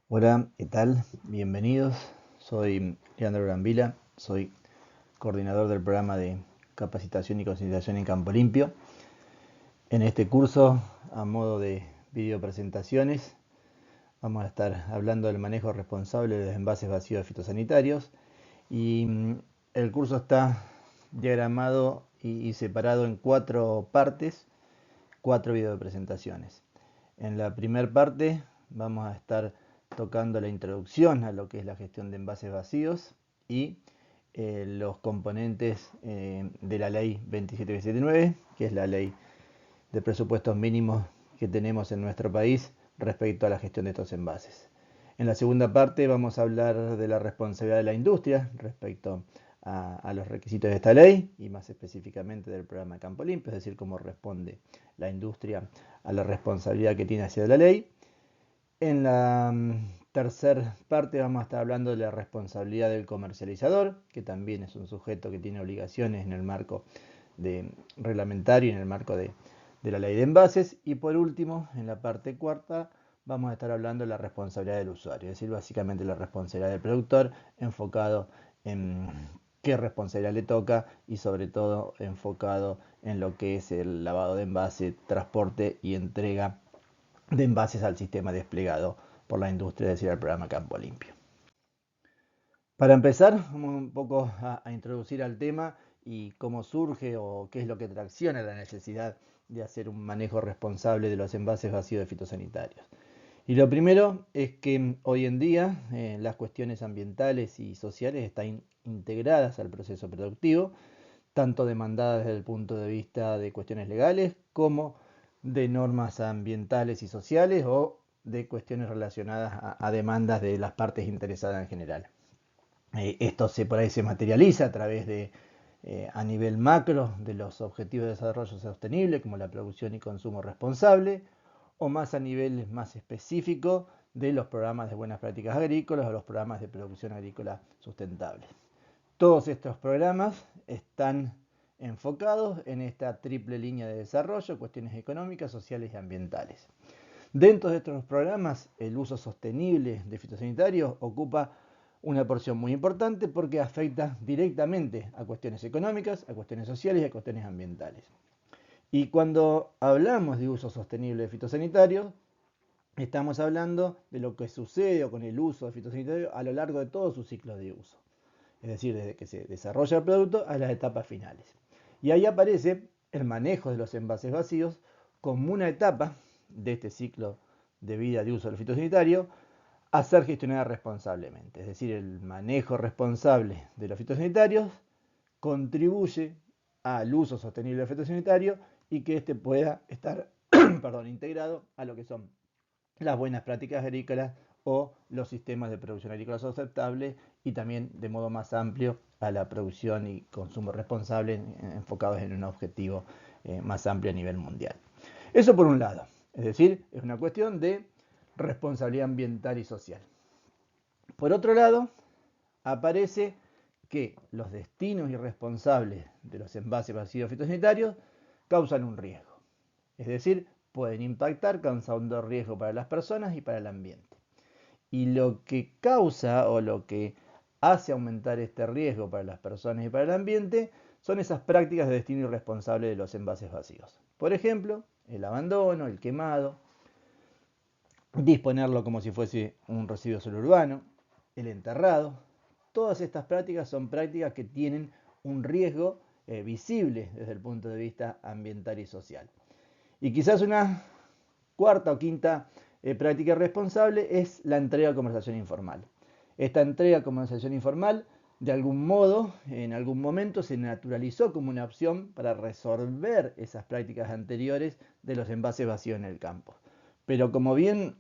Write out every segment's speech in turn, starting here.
Hola, ¿qué tal? Bienvenidos. Soy Leandro Brambila, soy coordinador del programa de capacitación y concientización en Campo Limpio. En este curso, a modo de videopresentaciones, vamos a estar hablando del manejo responsable de los envases vacíos fitosanitarios y el curso está diagramado y separado en 4 partes, 4 videopresentaciones. En la primera parte vamos a estar tocando la introducción a lo que es la gestión de envases vacíos y los componentes de la ley 27779, que es la ley de presupuestos mínimos que tenemos en nuestro país respecto a la gestión de estos envases. En la segunda parte vamos a hablar de la responsabilidad de la industria respecto a los requisitos de esta ley y más específicamente del programa Campo Limpio, es decir, cómo responde la industria a la responsabilidad que tiene hacia la ley. En la tercera parte vamos a estar hablando de la responsabilidad del comercializador, que también es un sujeto que tiene obligaciones en el marco reglamentario y en el marco de la ley de envases. Y por último, en la parte cuarta, vamos a estar hablando de la responsabilidad del usuario, es decir, básicamente la responsabilidad del productor enfocado en qué responsabilidad le toca y sobre todo enfocado en lo que es el lavado de envase, transporte y entrega de envases al sistema desplegado por la industria, es decir, al programa Campo Limpio. Para empezar, vamos un poco a introducir al tema y cómo surge o qué es lo que tracciona la necesidad de hacer un manejo responsable de los envases vacíos de fitosanitarios. Y lo primero es que hoy en día las cuestiones ambientales y sociales están integradas al proceso productivo, tanto demandadas desde el punto de vista de cuestiones legales como de normas ambientales y sociales o de cuestiones relacionadas a demandas de las partes interesadas en general. Esto por ahí se materializa a través de, a nivel macro, de los objetivos de desarrollo sostenible, como la producción y consumo responsable, o más a nivel más específico de los programas de buenas prácticas agrícolas o los programas de producción agrícola sustentable. Todos estos programas están enfocados en esta triple línea de desarrollo, cuestiones económicas, sociales y ambientales. Dentro de estos programas, el uso sostenible de fitosanitarios ocupa una porción muy importante porque afecta directamente a cuestiones económicas, a cuestiones sociales y a cuestiones ambientales. Y cuando hablamos de uso sostenible de fitosanitarios, estamos hablando de lo que sucede con el uso de fitosanitarios a lo largo de todos sus ciclos de uso. Es decir, desde que se desarrolla el producto a las etapas finales. Y ahí aparece el manejo de los envases vacíos como una etapa de este ciclo de vida de uso del fitosanitario a ser gestionada responsablemente. Es decir, el manejo responsable de los fitosanitarios contribuye al uso sostenible del fitosanitario y que éste pueda estar integrado a lo que son las buenas prácticas agrícolas o los sistemas de producción agrícola sustentable y también de modo más amplio a la producción y consumo responsable enfocados en un objetivo más amplio a nivel mundial. Eso por un lado, es decir, es una cuestión de responsabilidad ambiental y social. Por otro lado, aparece que los destinos irresponsables de los envases vacíos fitosanitarios causan un riesgo. Es decir, pueden impactar causando riesgo para las personas y para el ambiente. Y lo que causa o lo que hace aumentar este riesgo para las personas y para el ambiente son esas prácticas de destino irresponsable de los envases vacíos. Por ejemplo, el abandono, el quemado, disponerlo como si fuese un residuo sólido urbano, el enterrado. Todas estas prácticas son prácticas que tienen un riesgo visible desde el punto de vista ambiental y social. Y quizás una cuarta o quinta práctica responsable es la entrega a conversación informal. Esta entrega a conversación informal, de algún modo, en algún momento se naturalizó como una opción para resolver esas prácticas anteriores de los envases vacíos en el campo. Pero como bien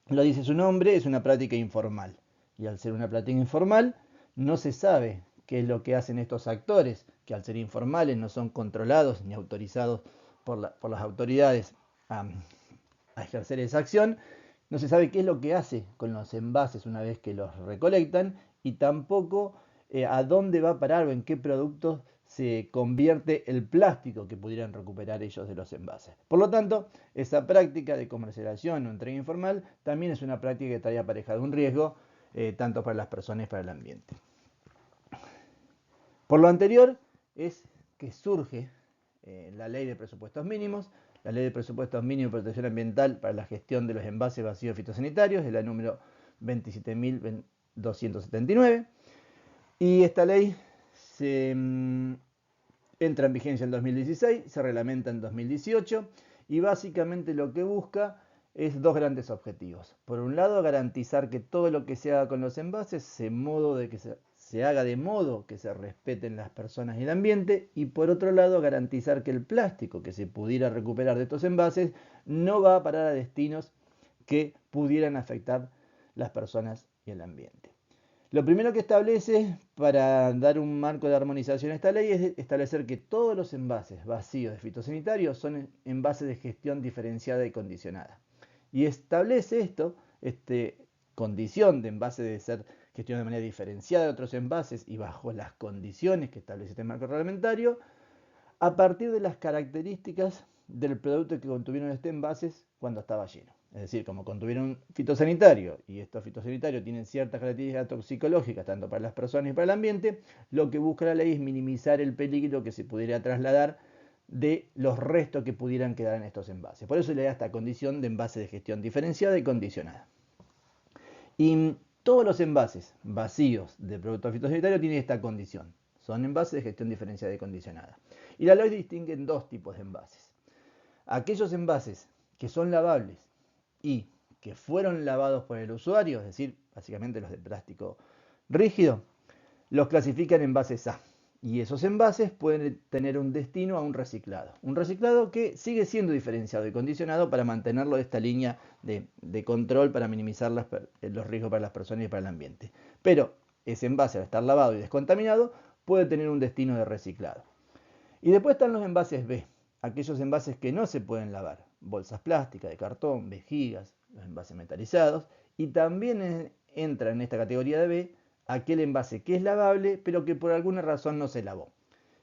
lo dice su nombre, es una práctica informal. Y al ser una práctica informal, no se sabe qué es lo que hacen estos actores, que al ser informales no son controlados ni autorizados por las autoridades a ejercer esa acción. No se sabe qué es lo que hace con los envases una vez que los recolectan y tampoco a dónde va a parar o en qué productos se convierte el plástico que pudieran recuperar ellos de los envases. Por lo tanto, esa práctica de comercialización o entrega informal también es una práctica que trae aparejado un riesgo tanto para las personas y para el ambiente. Por lo anterior es que surge la Ley de Presupuestos Mínimos. La Ley de Presupuestos Mínimos de Protección Ambiental para la Gestión de los Envases Vacíos Fitosanitarios, es la número 27.279. Y esta ley se entra en vigencia en 2016, se reglamenta en 2018 y básicamente lo que busca es dos grandes objetivos. Por un lado, garantizar que todo lo que se haga con los envases se haga de modo que se respeten las personas y el ambiente, y por otro lado, garantizar que el plástico que se pudiera recuperar de estos envases no va a parar a destinos que pudieran afectar las personas y el ambiente. Lo primero que establece, para dar un marco de armonización a esta ley, es establecer que todos los envases vacíos de fitosanitarios son envases de gestión diferenciada y condicionada. Y establece condición de envase de ser gestionado de manera diferenciada de otros envases y bajo las condiciones que establece este marco reglamentario, a partir de las características del producto que contuvieron este envases cuando estaba lleno. Es decir, como contuvieron un fitosanitario y estos fitosanitarios tienen ciertas características toxicológicas tanto para las personas y para el ambiente, lo que busca la ley es minimizar el peligro que se pudiera trasladar de los restos que pudieran quedar en estos envases. Por eso le da esta condición de envase de gestión diferenciada y condicionada. Y todos los envases vacíos de productos fitosanitarios tienen esta condición. Son envases de gestión diferenciada y condicionada. Y la ley distingue en dos tipos de envases. Aquellos envases que son lavables y que fueron lavados por el usuario, es decir, básicamente los de plástico rígido, los clasifican en envases A. Y esos envases pueden tener un destino a un reciclado. Un reciclado que sigue siendo diferenciado y condicionado para mantenerlo de esta línea de control para minimizar los riesgos para las personas y para el ambiente. Pero ese envase, al estar lavado y descontaminado, puede tener un destino de reciclado. Y después están los envases B, aquellos envases que no se pueden lavar. Bolsas plásticas, de cartón, vejigas, los envases metalizados. Y también entra en esta categoría de B aquel envase que es lavable, pero que por alguna razón no se lavó.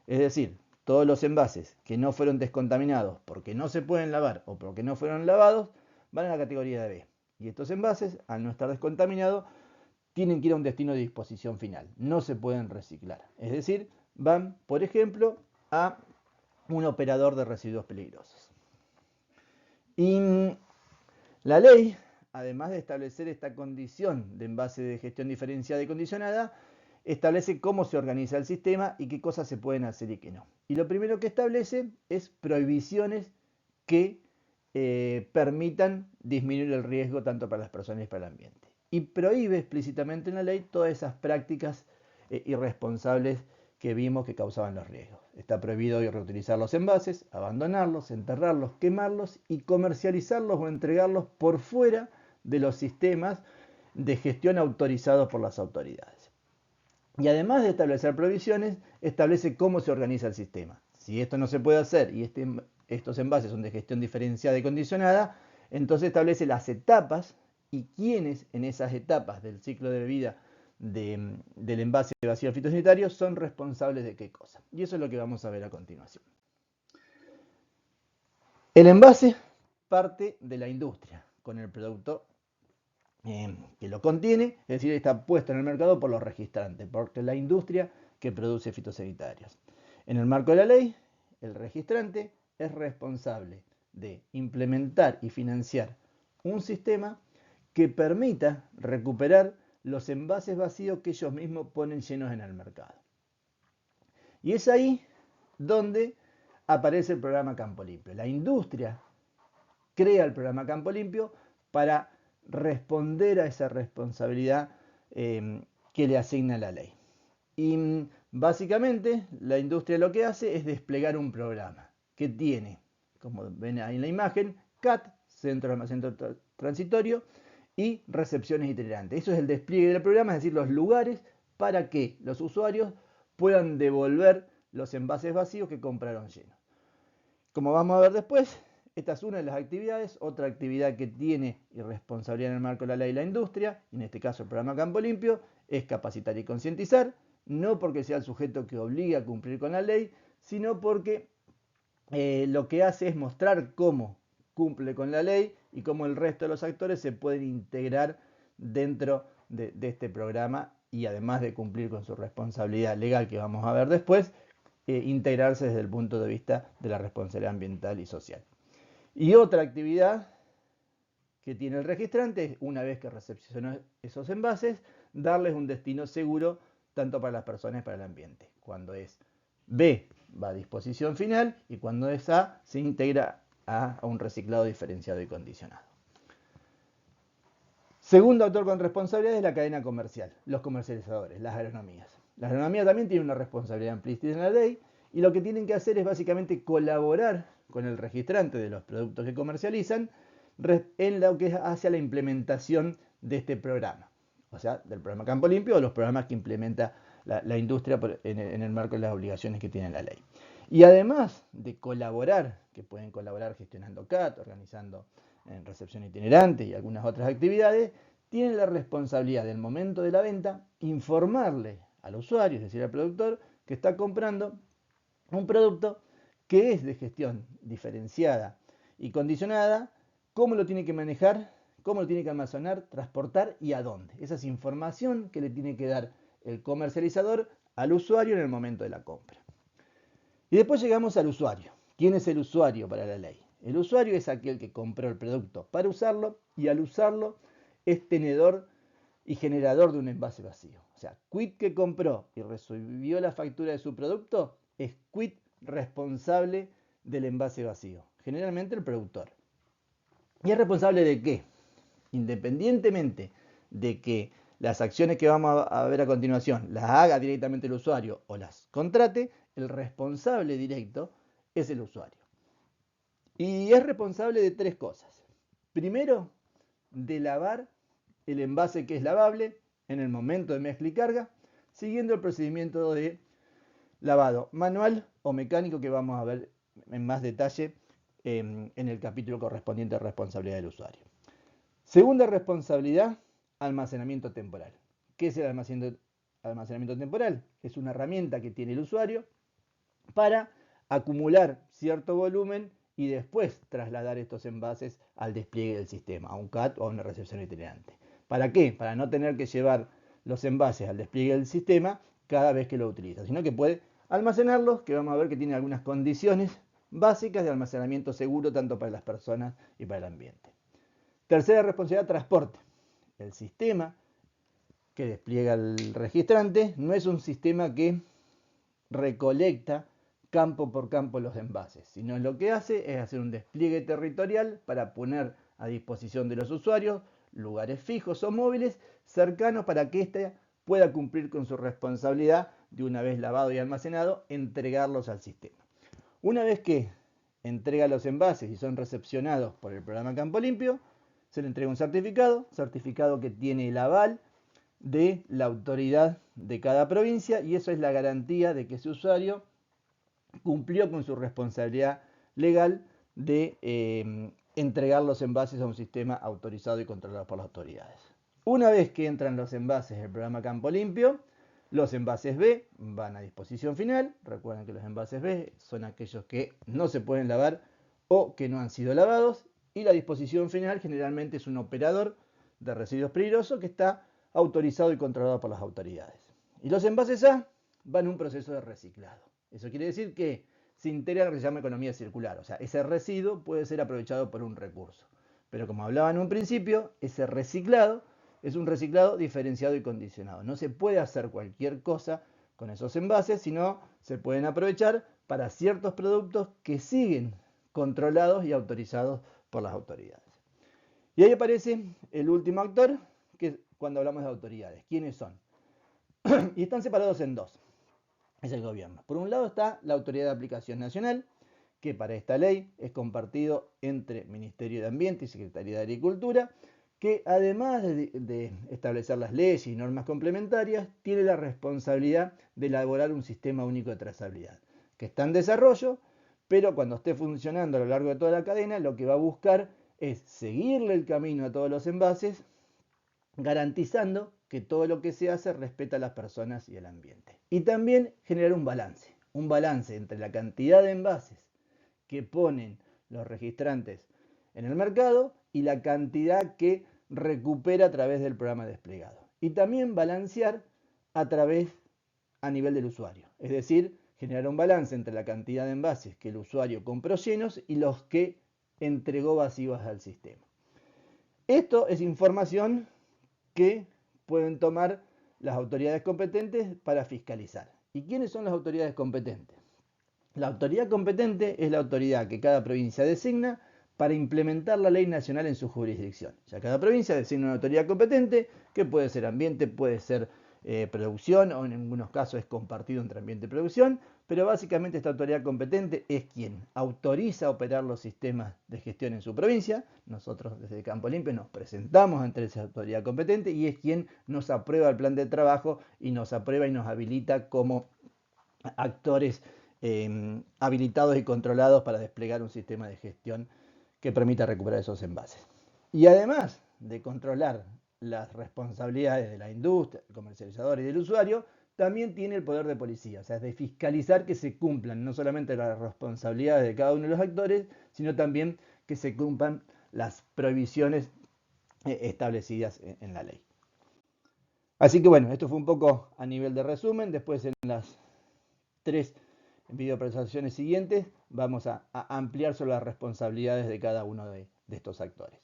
Es decir, todos los envases que no fueron descontaminados porque no se pueden lavar o porque no fueron lavados, van a la categoría de B. Y estos envases, al no estar descontaminados, tienen que ir a un destino de disposición final. No se pueden reciclar. Es decir, van, por ejemplo, a un operador de residuos peligrosos. Y la ley, además de establecer esta condición de envase de gestión diferenciada y condicionada, establece cómo se organiza el sistema y qué cosas se pueden hacer y qué no. Y lo primero que establece es prohibiciones que permitan disminuir el riesgo tanto para las personas y para el ambiente. Y prohíbe explícitamente en la ley todas esas prácticas irresponsables que vimos que causaban los riesgos. Está prohibido reutilizar los envases, abandonarlos, enterrarlos, quemarlos y comercializarlos o entregarlos por fuera de los sistemas de gestión autorizados por las autoridades. Y además de establecer prohibiciones, establece cómo se organiza el sistema. Si esto no se puede hacer y estos envases son de gestión diferenciada y condicionada, entonces establece las etapas y quiénes en esas etapas del ciclo de vida del envase vacío fitosanitario son responsables de qué cosa. Y eso es lo que vamos a ver a continuación. El envase parte de la industria con el producto que lo contiene, es decir, está puesto en el mercado por los registrantes, porque la industria que produce fitosanitarios. En el marco de la ley, el registrante es responsable de implementar y financiar un sistema que permita recuperar los envases vacíos que ellos mismos ponen llenos en el mercado. Y es ahí donde aparece el programa Campo Limpio. La industria crea el programa Campo Limpio para responder a esa responsabilidad que le asigna la ley. Y básicamente la industria lo que hace es desplegar un programa que tiene, como ven ahí en la imagen, CAT, Centro de Almacenamiento Transitorio, y recepciones itinerantes. Eso es el despliegue del programa, es decir, los lugares para que los usuarios puedan devolver los envases vacíos que compraron llenos. Como vamos a ver después, esta es una de las actividades. Otra actividad que tiene y responsabilidad en el marco de la ley la industria, en este caso el programa Campo Limpio, es capacitar y concientizar. no porque sea el sujeto que obligue a cumplir con la ley, sino porque lo que hace es mostrar cómo cumple con la ley y cómo el resto de los actores se pueden integrar dentro de este programa y además de cumplir con su responsabilidad legal que vamos a ver después, integrarse desde el punto de vista de la responsabilidad ambiental y social. Y otra actividad que tiene el registrante es, una vez que recepcionó esos envases, darles un destino seguro tanto para las personas como para el ambiente. Cuando es B va a disposición final y cuando es A se integra a un reciclado diferenciado y condicionado. Segundo actor con responsabilidad es la cadena comercial, los comercializadores, las agronomías. La agronomía también tiene una responsabilidad implícita en la ley y lo que tienen que hacer es básicamente colaborar con el registrante de los productos que comercializan en lo que hace a la implementación de este programa, o sea, del programa Campo Limpio o los programas que implementa la industria en el marco de las obligaciones que tiene la ley. Y además de colaborar, que pueden colaborar gestionando CAT, organizando en recepción itinerante y algunas otras actividades, tienen la responsabilidad del momento de la venta informarle al usuario, es decir, al productor, que está comprando un producto que es de gestión diferenciada y condicionada, cómo lo tiene que manejar, cómo lo tiene que almacenar, transportar y a dónde. Esa es información que le tiene que dar el comercializador al usuario en el momento de la compra. Y después llegamos al usuario. ¿Quién es el usuario para la ley? El usuario es aquel que compró el producto para usarlo y al usarlo es tenedor y generador de un envase vacío. O sea, quid que compró y recibió la factura de su producto es quid responsable del envase vacío. Generalmente el productor. ¿Y es responsable de qué? Independientemente de que las acciones que vamos a ver a continuación las haga directamente el usuario o las contrate, el responsable directo es el usuario. Y es responsable de tres cosas. Primero, de lavar el envase que es lavable en el momento de mezcla y carga, siguiendo el procedimiento de lavado manual o mecánico que vamos a ver en más detalle en el capítulo correspondiente a responsabilidad del usuario. Segunda responsabilidad, almacenamiento temporal. ¿Qué es el almacenamiento temporal? Es una herramienta que tiene el usuario para acumular cierto volumen y después trasladar estos envases al despliegue del sistema, a un CAT o a una recepción itinerante. ¿Para qué? Para no tener que llevar los envases al despliegue del sistema cada vez que lo utiliza, sino que puede almacenarlos, que vamos a ver que tiene algunas condiciones básicas de almacenamiento seguro tanto para las personas y para el ambiente. Tercera responsabilidad, transporte. El sistema que despliega el registrante no es un sistema que recolecta campo por campo los envases, sino lo que hace es hacer un despliegue territorial para poner a disposición de los usuarios lugares fijos o móviles cercanos para que éste pueda cumplir con su responsabilidad de, una vez lavado y almacenado, entregarlos al sistema. Una vez que entrega los envases y son recepcionados por el programa Campo Limpio, se le entrega un certificado que tiene el aval de la autoridad de cada provincia y eso es la garantía de que ese usuario cumplió con su responsabilidad legal de entregar los envases a un sistema autorizado y controlado por las autoridades. Una vez que entran los envases del programa Campo Limpio, los envases B van a disposición final. Recuerden que los envases B son aquellos que no se pueden lavar o que no han sido lavados. Y la disposición final generalmente es un operador de residuos peligrosos que está autorizado y controlado por las autoridades. Y los envases A van a un proceso de reciclado. Eso quiere decir que se integra lo que se llama economía circular. O sea, ese residuo puede ser aprovechado por un recurso. Pero como hablaba en un principio, ese reciclado es un reciclado diferenciado y condicionado. No se puede hacer cualquier cosa con esos envases, sino se pueden aprovechar para ciertos productos que siguen controlados y autorizados por las autoridades. Y ahí aparece el último actor, que es cuando hablamos de autoridades. ¿Quiénes son? Y están separados en dos. Es el gobierno. Por un lado está la Autoridad de Aplicación Nacional, que para esta ley es compartido entre Ministerio de Ambiente y Secretaría de Agricultura, que además de establecer las leyes y normas complementarias, tiene la responsabilidad de elaborar un sistema único de trazabilidad, que está en desarrollo, pero cuando esté funcionando a lo largo de toda la cadena, lo que va a buscar es seguirle el camino a todos los envases, garantizando que todo lo que se hace respeta a las personas y el ambiente. Y también generar un balance entre la cantidad de envases que ponen los registrantes en el mercado y la cantidad que recupera a través del programa desplegado. Y también balancear a nivel del usuario. Es decir, generar un balance entre la cantidad de envases que el usuario compró llenos y los que entregó vacíos al sistema. Esto es información que pueden tomar las autoridades competentes para fiscalizar. ¿Y quiénes son las autoridades competentes? La autoridad competente es la autoridad que cada provincia designa para implementar la ley nacional en su jurisdicción. O sea, cada provincia designa una autoridad competente que puede ser ambiente, puede ser producción, o en algunos casos es compartido entre ambiente y producción, pero básicamente esta autoridad competente es quien autoriza operar los sistemas de gestión en su provincia. Nosotros desde Campo Limpio nos presentamos ante esa autoridad competente y es quien nos aprueba el plan de trabajo y nos aprueba y nos habilita como actores habilitados y controlados para desplegar un sistema de gestión que permita recuperar esos envases. Y además de controlar las responsabilidades de la industria, del comercializador y del usuario, también tiene el poder de policía, o sea, de fiscalizar que se cumplan no solamente las responsabilidades de cada uno de los actores, sino también que se cumplan las prohibiciones establecidas en la ley. Así que bueno, esto fue un poco a nivel de resumen. Después en las 3 videopresentaciones siguientes vamos a ampliar sobre las responsabilidades de cada uno de estos actores.